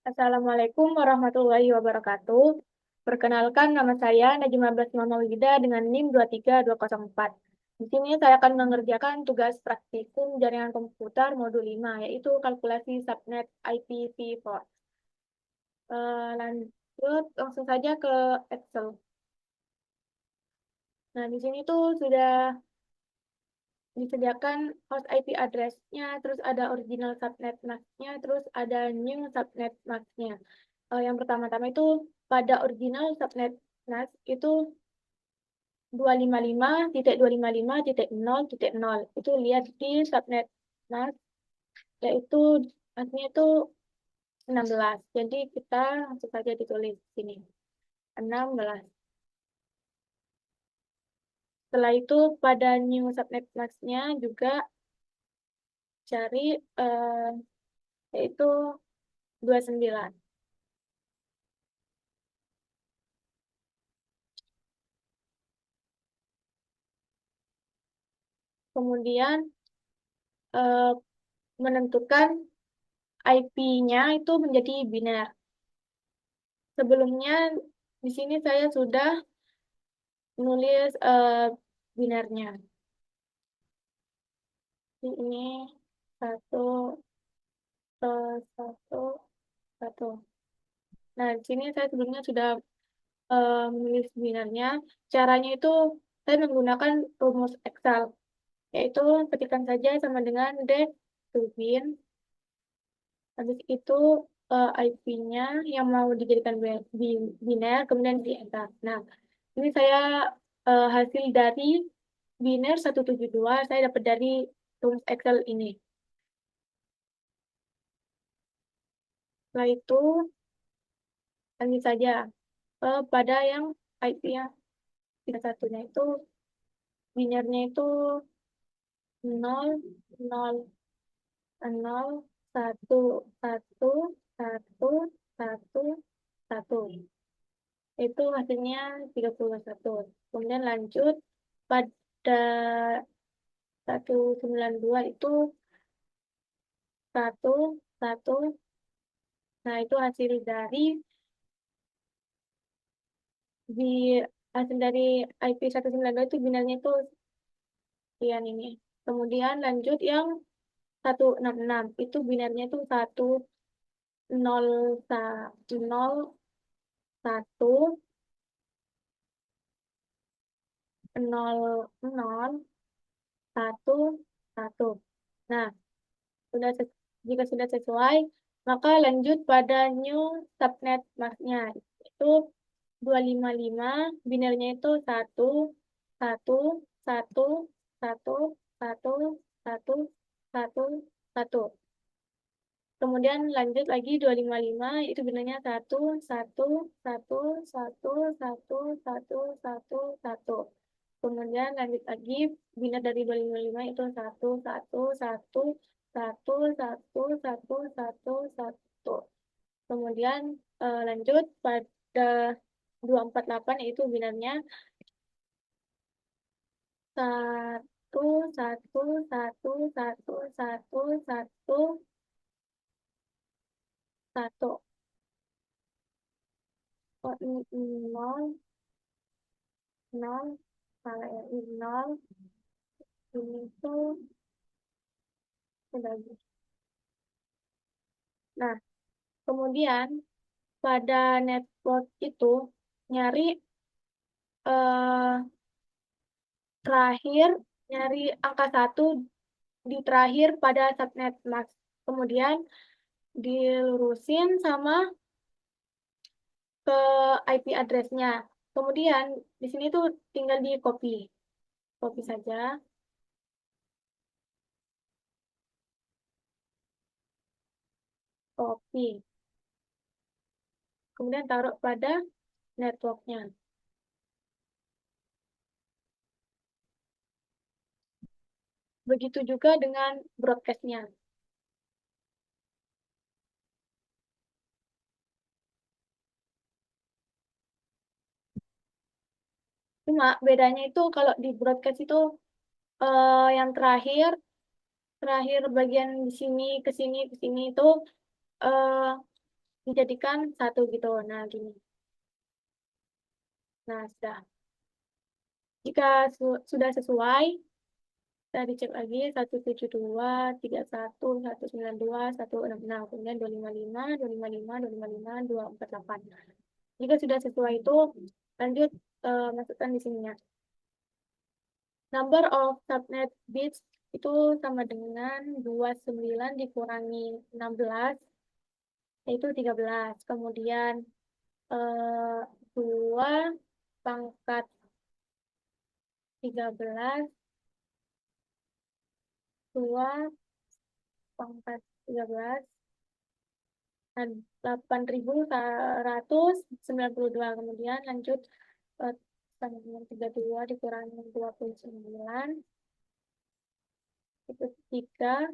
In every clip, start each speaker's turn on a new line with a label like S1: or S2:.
S1: Assalamualaikum warahmatullahi wabarakatuh. Perkenalkan, nama saya Najma Basmamawida dengan NIM 23204. Di sini saya akan mengerjakan tugas praktikum jaringan komputer modul 5, yaitu kalkulasi subnet IPv4. Lanjut, langsung saja ke Excel. Nah, di sini tuh sudah disediakan host IP address-nya, terus ada original subnet mask-nya, terus ada new subnet mask-nya. Yang pertama-tama itu pada original subnet mask itu 255.255.0.0. Itu lihat di subnet mask, yaitu masknya itu 16. Jadi kita langsung saja ditulis di sini 16. Setelah itu pada new subnet mask-nya juga cari yaitu 29. Kemudian menentukan IP-nya itu menjadi biner. Sebelumnya di sini saya sudah menulis binernya. Ini satu, satu, satu. Nah, di sini saya sebelumnya sudah menulis binernya. Caranya itu saya menggunakan rumus Excel, yaitu ketikkan saja sama dengan def to bin. Habis itu IP-nya yang mau dijadikan biner, kemudian di enter. Nah, ini saya hasil dari biner 172, saya dapat dari rumus Excel ini. Setelah itu, lanjut saja pada yang IP-nya 31-nya itu, binernya itu 0, 0, 0, 1, 1, 1, 1, 1. Itu hasilnya 31. Kemudian lanjut pada 192 itu 1, 1. Nah, itu hasil dari di hasil dari IP 192 itu binarnya itu sekian ini. Kemudian lanjut yang 166 itu binarnya itu 1, 0, 0, 1, 0, 0, 1, 1. Nah, sudah jika sudah sesuai, maka lanjut pada new subnet mask-nya. Itu 255, binarnya itu 1, 1, 1, 1, 1, 1, 1, 1. Kemudian lanjut lagi 255, itu binarnya 1, 1, 1, 1, 1, 1, 1, 1. Kemudian lanjut lagi, binar dari 255 itu 1, 1, 1, 1, 1, 1, 1, 1. Kemudian lanjut pada 248, yaitu binarnya 1, 1, 1, 1, 1, 1, 1. Oh, ini 0, 0, salah ya, ini 0, ini tuh sudah. Nah, kemudian pada network itu nyari eh, terakhir, nyari angka 1 di terakhir pada subnet mask. Kemudian dilurusin sama ke IP address-nya. Kemudian di sini tuh tinggal di copy. Copy saja. Copy. Kemudian taruh pada network-nya. Begitu juga dengan broadcast-nya. Cuma bedanya itu kalau di broadcast itu yang terakhir, terakhir bagian di sini ke sini itu eh, dijadikan satu gitu. Nah, gini. Nah, sudah. Jika sudah sesuai, kita dicek lagi 172, 31, 192, 166, kemudian 255, 255, 255, 248. Jika sudah sesuai itu, lanjut masukkan di sininya. Number of subnet bits itu sama dengan 29 dikurangi 16, yaitu 13. Kemudian 2 pangkat 13, 2 pangkat 13, dan 8.192. Kemudian lanjut sama dengan 32 dikurangi 29, itu 3.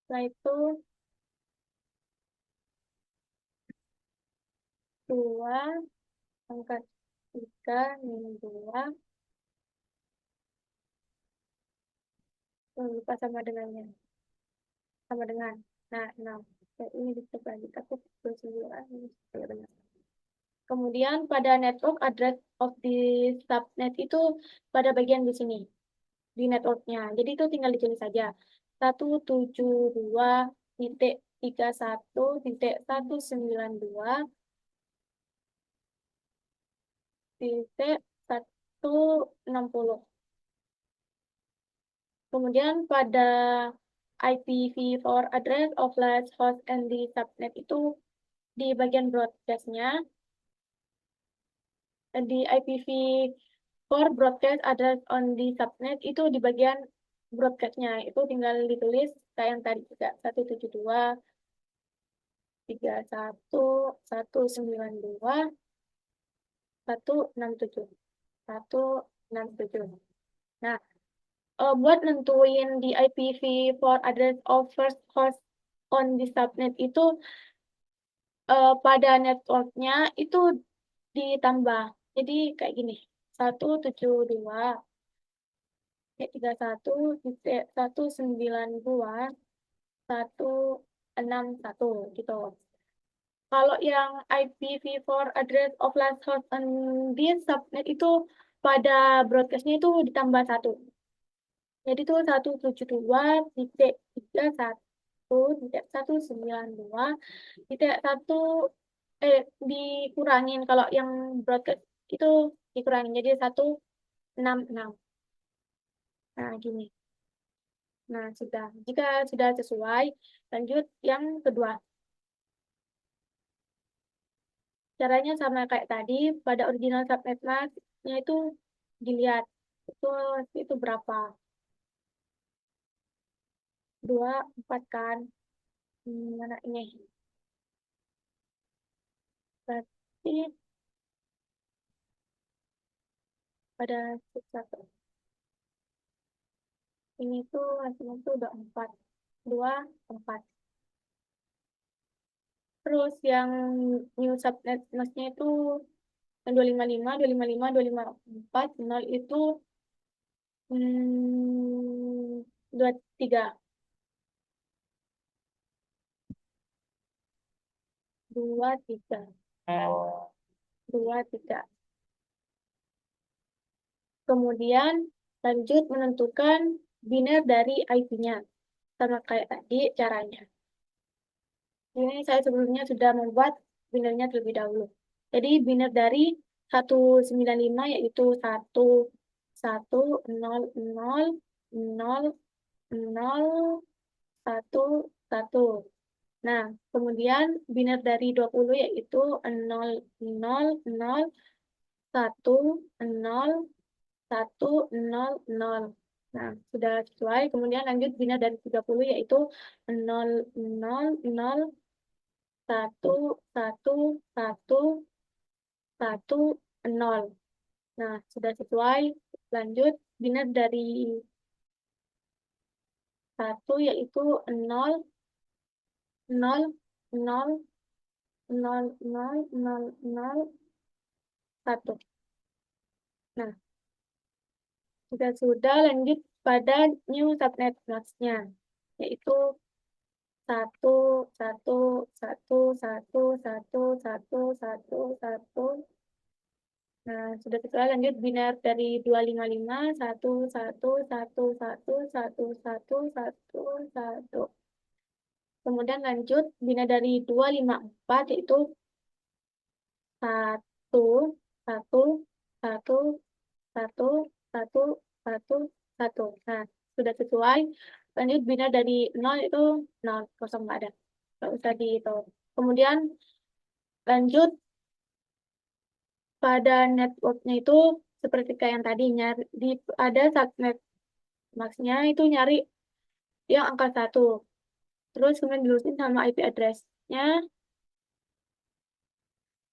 S1: Setelah itu 2 pangkat 3 minus 2, lupa sama dengannya. Sama dengan, nah, 6. Ya, ini dicek lagi, tapi 29, ini ya benar. Kemudian pada network address of the subnet itu pada bagian di sini, di networknya. Jadi itu tinggal ditulis saja. 172.31.192 titik 160. Kemudian pada IPv4 address of last host and the subnet itu di bagian broadcast-nya, di IPv4 broadcast address on the subnet itu di bagian broadcast-nya itu tinggal ditulis kayak yang tadi juga 172, 31, 192, 167, 167. Nah, buat nentuin di IPv4 address of first host on the subnet itu pada networknya itu ditambah. Jadi kayak gini, 172, 31, 192, 161 gitu. Kalau yang IPv4 address of last host on this subnet itu pada broadcastnya itu ditambah 1. Jadi itu 172.31.192 titik 1 dikurangin kalau yang broadcast itu dikurangin jadi 166. Nah, gini. Nah, sudah. Jika sudah sesuai, lanjut yang kedua. Caranya sama kayak tadi, pada original subnet-nya itu dilihat itu itu berapa? 2, 4 kan? Mana ini? Berarti pada satu. Ini tuh hasilnya tuh udah 4. 2, 4. Terus yang new subnet maksudnya itu yang 255, 255, 254, 0 itu 23. 23. 23. Kemudian lanjut menentukan biner dari IP-nya. Sama kayak tadi caranya. Ini saya sebelumnya sudah membuat binernya terlebih dahulu. Jadi biner dari 195 yaitu 1, 1, 0, 0, 0, 0, 1, 1. Nah, kemudian biner dari 20 yaitu 0, 0, 0, 1, 0, 1, 0, 0. Nah, sudah sesuai. Kemudian lanjut biner dari 30 yaitu 0, 0, 0, 1, 1, 1, 1, 0. Nah, sudah sesuai. Lanjut biner dari 1 yaitu 0, 0, 0, 0, 0, 0, 0, 1. Nah, sudah lanjut pada new subnet nodes-nya, yaitu satu, satu, satu, satu, satu, satu, satu, satu. Nah, sudah sesuai lanjut biner dari 255, satu, satu, satu, satu, satu, satu, satu, satu. Kemudian lanjut bina dari 254 yaitu satu, satu, satu, satu, satu, satu, satu. Nah, sudah sesuai. Lanjut bina dari 0 itu 0, kosong nggak ada. Nggak usah dihitung. Kemudian lanjut pada networknya itu seperti kayak yang tadi nyari di ada subnet maksnya itu nyari yang angka 1. Terus kemudian dilurusin sama IP address-nya.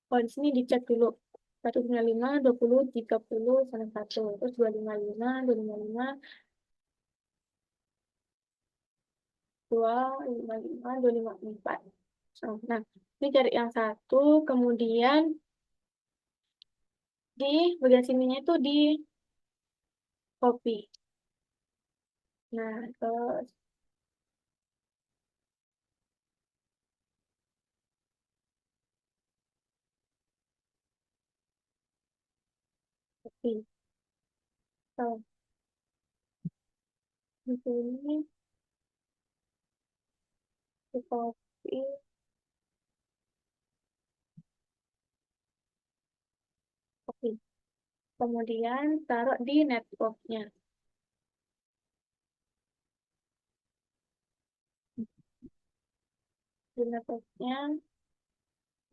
S1: Oh, di sini dicek dulu. 195, 20, 30, sama 1. Terus 255, 255, 255, 254. Nah, ini cari yang 1. Kemudian di bagian sininya itu di copy. Nah, terus copy. So, di sini di copy. Copy. Kemudian taruh di networknya. Di networknya,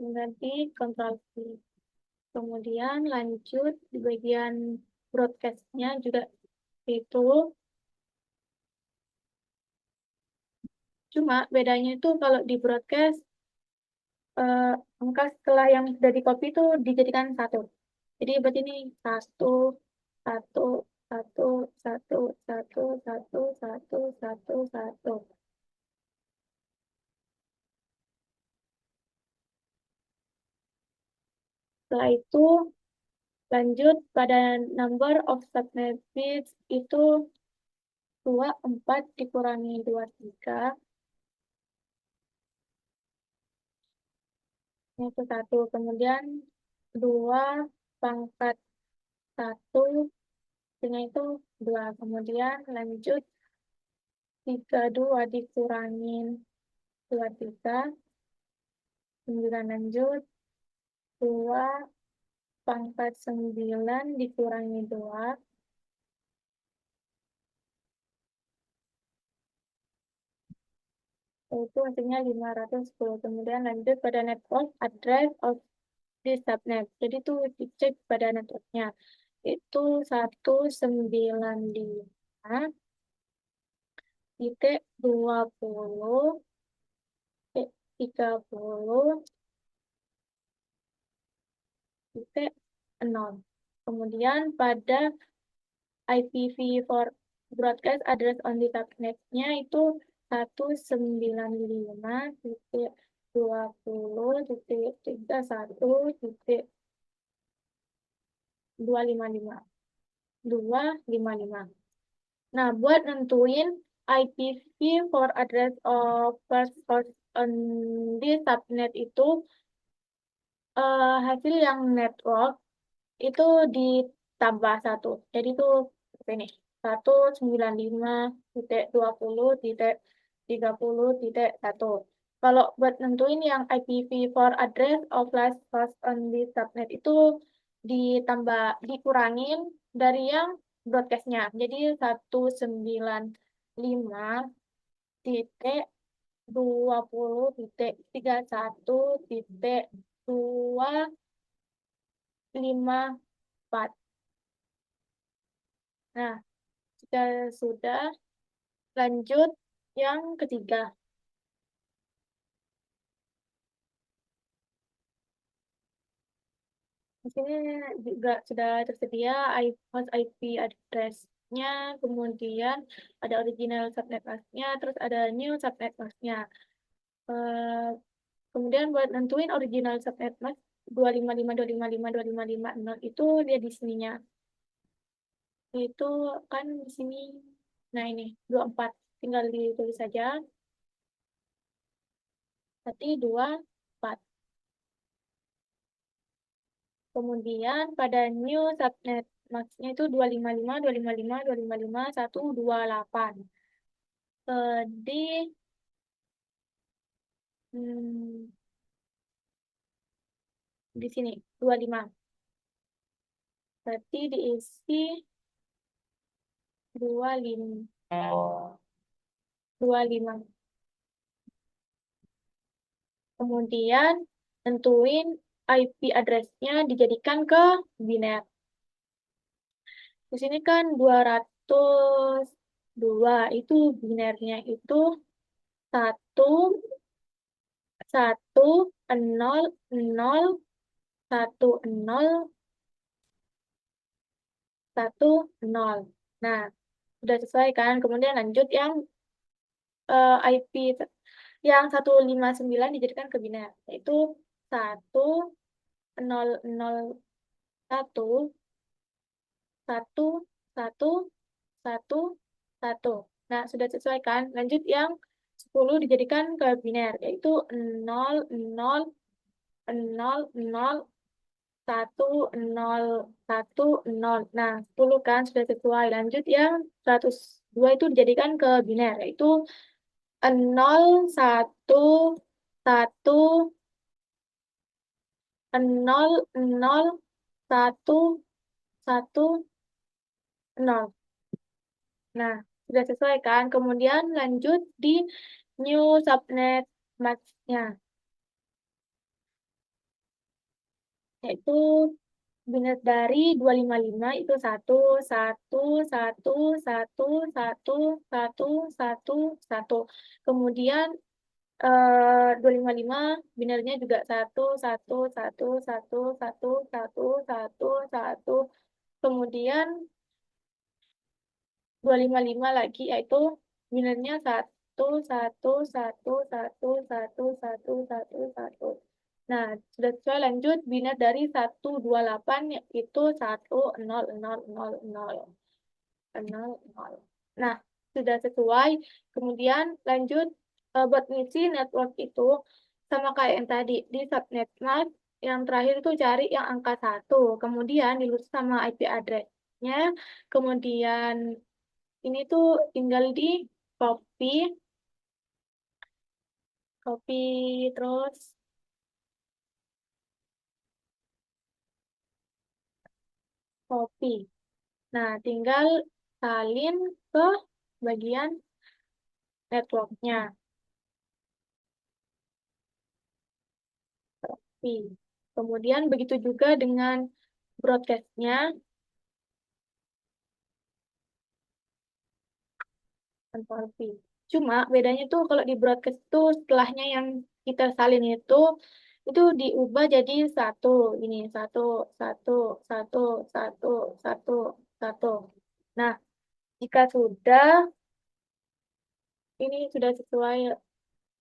S1: nanti Ctrl V. Kemudian lanjut di bagian broadcast-nya juga itu. Cuma bedanya itu kalau di broadcast, angka setelah yang sudah di copy itu dijadikan 1. Jadi berarti ini 1, 1, 1, 1, 1, 1, 1, 1, 1. Setelah itu lanjut pada number of subnet bits itu 24 dikurangi 23. Itu 1. Kemudian 2 pangkat 1 dengan itu 2. Kemudian lanjut 32 dikurangin 23. Kemudian lanjut 2 pangkat 9 dikurangi 2. Itu hasilnya 510. Kemudian lanjut pada network address of the subnet. Jadi itu dicek pada networknya. Itu 195 titik 20 titik 30 titik 0. Kemudian pada IPv for broadcast address on the subnet-nya itu 195 titik 20 titik 31 titik 255. 255. Nah, buat nentuin IPv for address of first host on the subnet itu hasil yang network itu ditambah 1. Jadi itu ini 195.20.30.1. Kalau buat nentuin yang IPv for address of last host on the subnet itu dikurangin dari yang broadcastnya. Jadi 195.20.31.254. Nah, jika sudah, lanjut yang ketiga. Di sini juga sudah tersedia host IP address-nya, kemudian ada original subnet mask-nya, terus ada new subnet mask-nya. Eh, Kemudian buat nentuin original subnet mask 255.255.255.0 itu dia di sininya. Itu kan di sini. Nah, ini 24. Tinggal ditulis saja. Berarti 24. Kemudian pada new subnet maksudnya itu 255, 255, 255, 128. Di hmm, di sini 25. Berarti diisi 25. 25. Kemudian tentuin IP address-nya dijadikan ke biner. Di sini kan 202 itu binernya itu 1 1 0 0 1 0 1 0. Nah, sudah sesuai kan? Kemudian lanjut yang IP yang 159 dijadikan ke biner, yaitu 1 0 0 1 1 1 1 1. Nah, sudah sesuai kan? Lanjut yang 10 dijadikan ke biner, yaitu 0 0 0 0 1 0 1 0. Nah, 10 kan sudah sesuai. Lanjut yang 102 itu dijadikan ke biner, yaitu 0 1 1 0 0 1 1 0. Nah, sudah sesuai kan? Kemudian lanjut di new subnet match-nya, yaitu biner dari 255 itu 1 1 1 1 1 1 1 1. Kemudian 255 binernya juga 1 1 1 1 1 1 1 1. Kemudian 255 lagi yaitu binernya 1 1 1 1 1 1 1 1. Nah, sudah sesuai. Lanjut biner dari 128 yaitu 1 0 0 0 0 0 0. Nah, sudah sesuai. Kemudian lanjut buat ngisi network itu sama kayak yang tadi di subnet mask yang terakhir itu cari yang angka 1. Kemudian dilurus sama IP address-nya. Kemudian ini tuh tinggal di copy, copy terus copy. Nah, tinggal salin ke bagian networknya. Copy. Kemudian begitu juga dengan broadcast-nya, Ctrl V. Cuma bedanya tuh kalau di broadcast tuh setelahnya yang kita salin itu diubah jadi satu, ini satu, satu, satu, satu, satu, satu. Nah, jika sudah ini sudah sesuai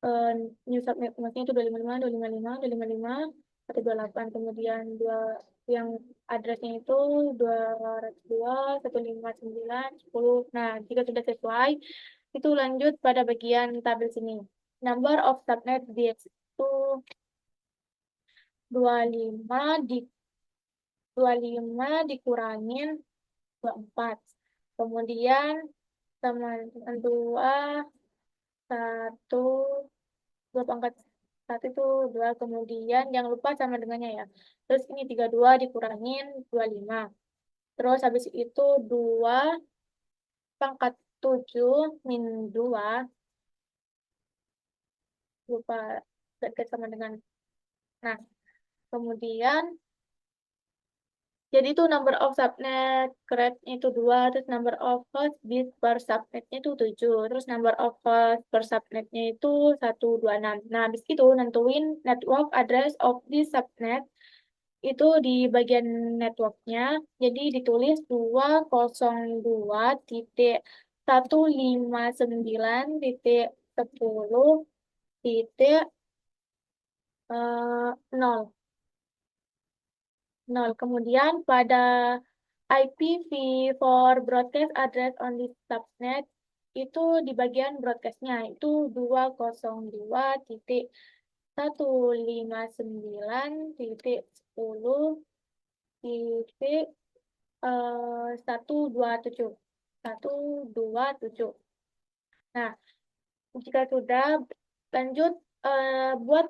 S1: eh, new subnet maksudnya itu 255, 255, 255, 128. Kemudian dua yang addressnya itu 202, 159, 10. Nah, jika sudah sesuai, itu lanjut pada bagian tabel sini. Number of subnet bits itu 25 di 25 dikurangin 24. Kemudian sama dengan 2 1 2 pangkat 1 itu 2. Kemudian jangan lupa sama dengannya ya. Terus ini 32 dikurangin 25. Terus habis itu 2 pangkat 7 min 2. Lupa dekat sama dengan. Nah, kemudian jadi itu number of subnet create-nya itu 2, terus number of host bit per subnetnya itu 7, terus number of host per subnetnya itu 126. Nah, habis itu nentuin network address of this subnet itu di bagian networknya. Jadi ditulis 202.159.10 0. Kemudian pada IPv for broadcast address on the subnet itu di bagian broadcastnya itu 202.168.168. 159.10.127. 127. Nah, jika sudah, lanjut buat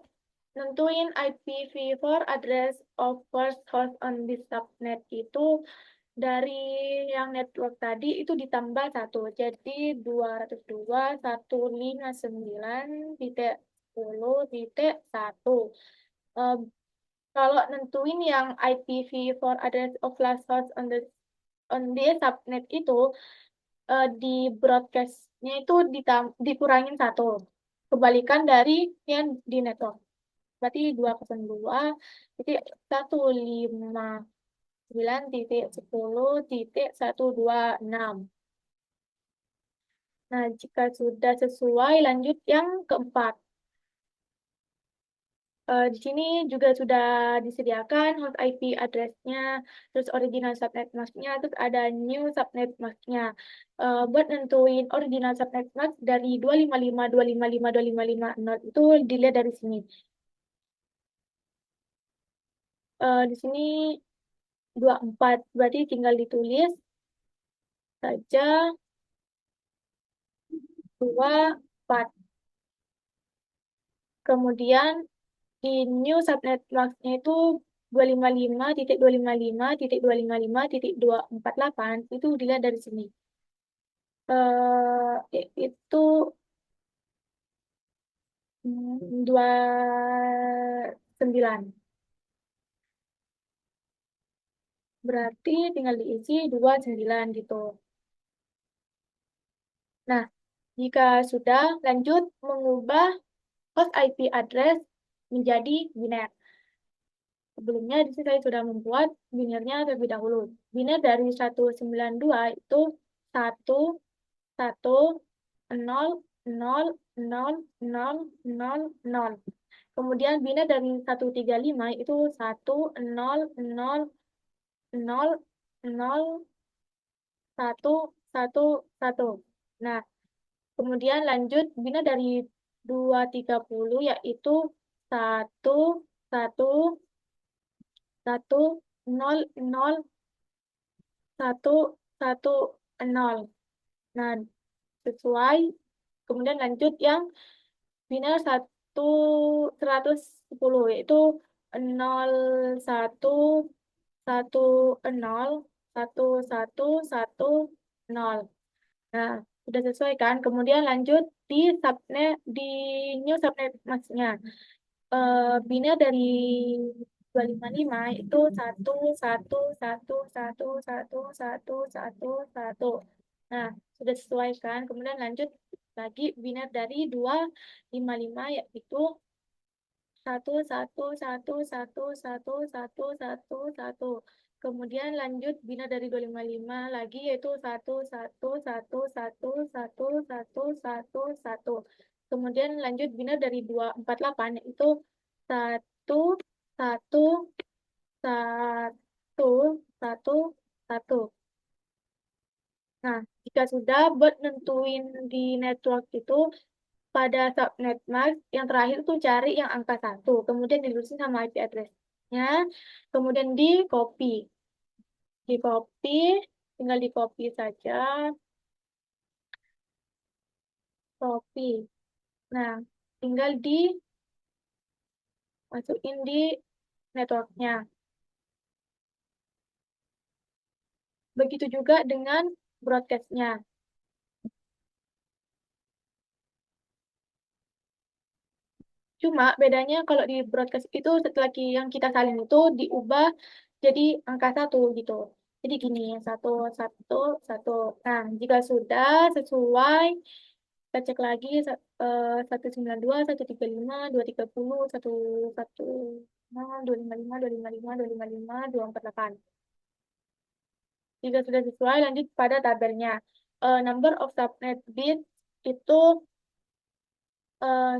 S1: nentuin IPv4 address of first host on this subnet itu dari yang network tadi itu ditambah 1. Jadi 202.159.10.1. Kalau nentuin yang IPv4 address of last host on this subnet itu di broadcast-nya itu dikurangin 1. Kebalikan dari yang di network. Berarti 202.159.10.126. Nah, jika sudah sesuai, lanjut yang keempat. Di sini juga sudah disediakan host IP address-nya, terus original subnet mask-nya, terus ada new subnet mask-nya. Buat nentuin original subnet mask dari 255.255.255.0 itu dilihat dari sini. Di sini 24, berarti tinggal ditulis saja 24. Kemudian di new subnet mask-nya itu 255.255.255.248 itu dilihat dari sini. Itu 29. Berarti tinggal diisi 29 gitu. Nah, jika sudah, lanjut mengubah host IP address menjadi biner. Sebelumnya di sini saya sudah membuat binernya terlebih dahulu. Biner dari 192 itu 1, 1, 0, 0, 0, 0, 0, 0. Kemudian biner dari 135 itu 1, 0, 0, 0, 0, 1, 1, 1. Nah, kemudian lanjut biner dari 230 yaitu 1, 1, 1, 0, 0, 1, 1, 0. Nah, sesuai. Kemudian lanjut yang biner 110 yaitu 0, 1, 1, 0, 1, 1, 1, 0. Nah, sudah sesuai kan? Kemudian lanjut di subnet, di new subnet maksudnya. Biner dari 255 itu 1, 1, 1, 1, 1, 1, 1, 1. Nah, sudah sesuai kan? Kemudian lanjut lagi biner dari 255 yaitu 1, 1, 1, 1, 1, 1, 1, 1. Kemudian lanjut bina dari 255 lagi yaitu 1, 1, 1, 1, 1, 1, 1, 1. Kemudian lanjut bina dari 248 yaitu 1, 1, 1, 1, 1. Nah, jika sudah buat nentuin di network itu pada subnet mask yang terakhir tuh cari yang angka 1, kemudian dilurusin sama IP address-nya, kemudian di copy, tinggal di copy saja, copy. Nah, tinggal dimasukin di networknya. Begitu juga dengan broadcast-nya. Cuma bedanya kalau di broadcast itu setelah yang kita salin itu diubah jadi angka 1 gitu. Jadi gini, 1, 1, 1. Nah, jika sudah sesuai, kita cek lagi 192, 135, 230, 110, 255, 255, 255, 248. Jika sudah sesuai, lanjut pada tabelnya. Number of subnet bits itu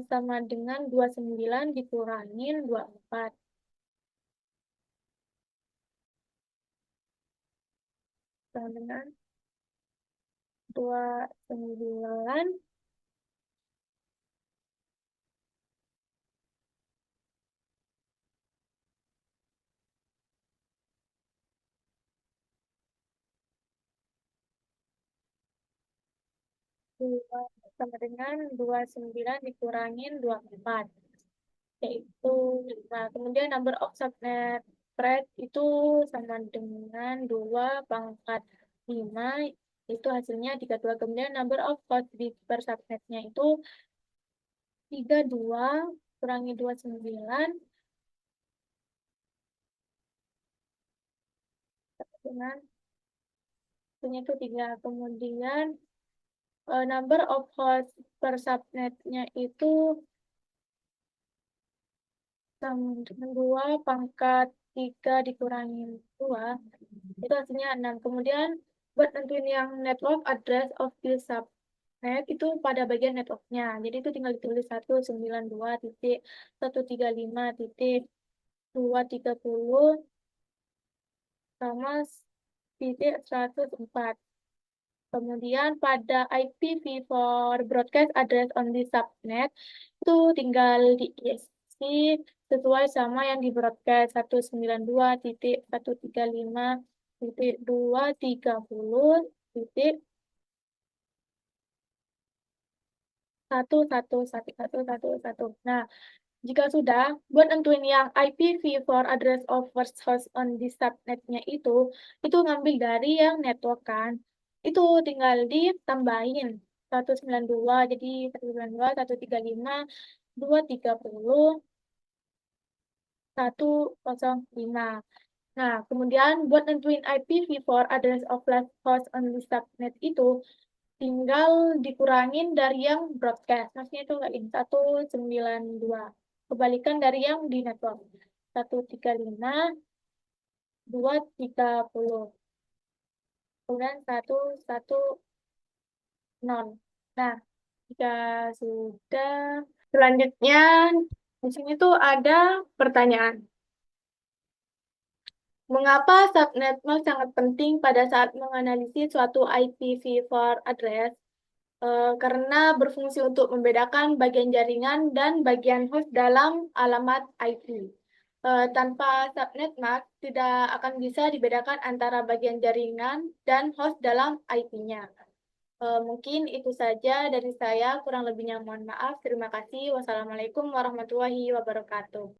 S1: sama dengan 29 dikurangin 24. Sama dengan 29 2 sama dengan 29 dikurangin 24. Yaitu, nah, kemudian number of subnet thread itu sama dengan 2 pangkat 5, itu hasilnya 32. Kemudian number of host di per subnetnya itu 32 kurangi 29 dengan hasilnya itu 3. Kemudian number of host per subnetnya itu sama dengan 2 pangkat 3 dikurangi 2, itu hasilnya 6. Kemudian buat nentuin yang network address of the subnet itu pada bagian networknya. Jadi itu tinggal ditulis 192.135.230 sama titik 104. Kemudian pada IPv4 broadcast address on the subnet itu tinggal diisi sesuai sama yang di broadcast 192.168.230.1111111. Nah, jika sudah, buat nentuin yang IPv4 address of first host on the subnetnya itu ngambil dari yang network kan. Itu tinggal ditambahin 192, jadi 192, 135, 230, 105. Nah, kemudian buat nentuin IPv4 address of last host on the subnet itu tinggal dikurangin dari yang broadcast. Maksudnya itu nggak ini, 192. Kebalikan dari yang di network. 135, 230. Kemudian 110. Nah, jika sudah, selanjutnya di sini tuh ada pertanyaan. Mengapa subnet sangat penting pada saat menganalisis suatu IPv4 address? Karena berfungsi untuk membedakan bagian jaringan dan bagian host dalam alamat IP. Tanpa subnet mask, tidak akan bisa dibedakan antara bagian jaringan dan host dalam IP-nya. Mungkin itu saja dari saya, kurang lebihnya mohon maaf. Terima kasih. Wassalamualaikum warahmatullahi wabarakatuh.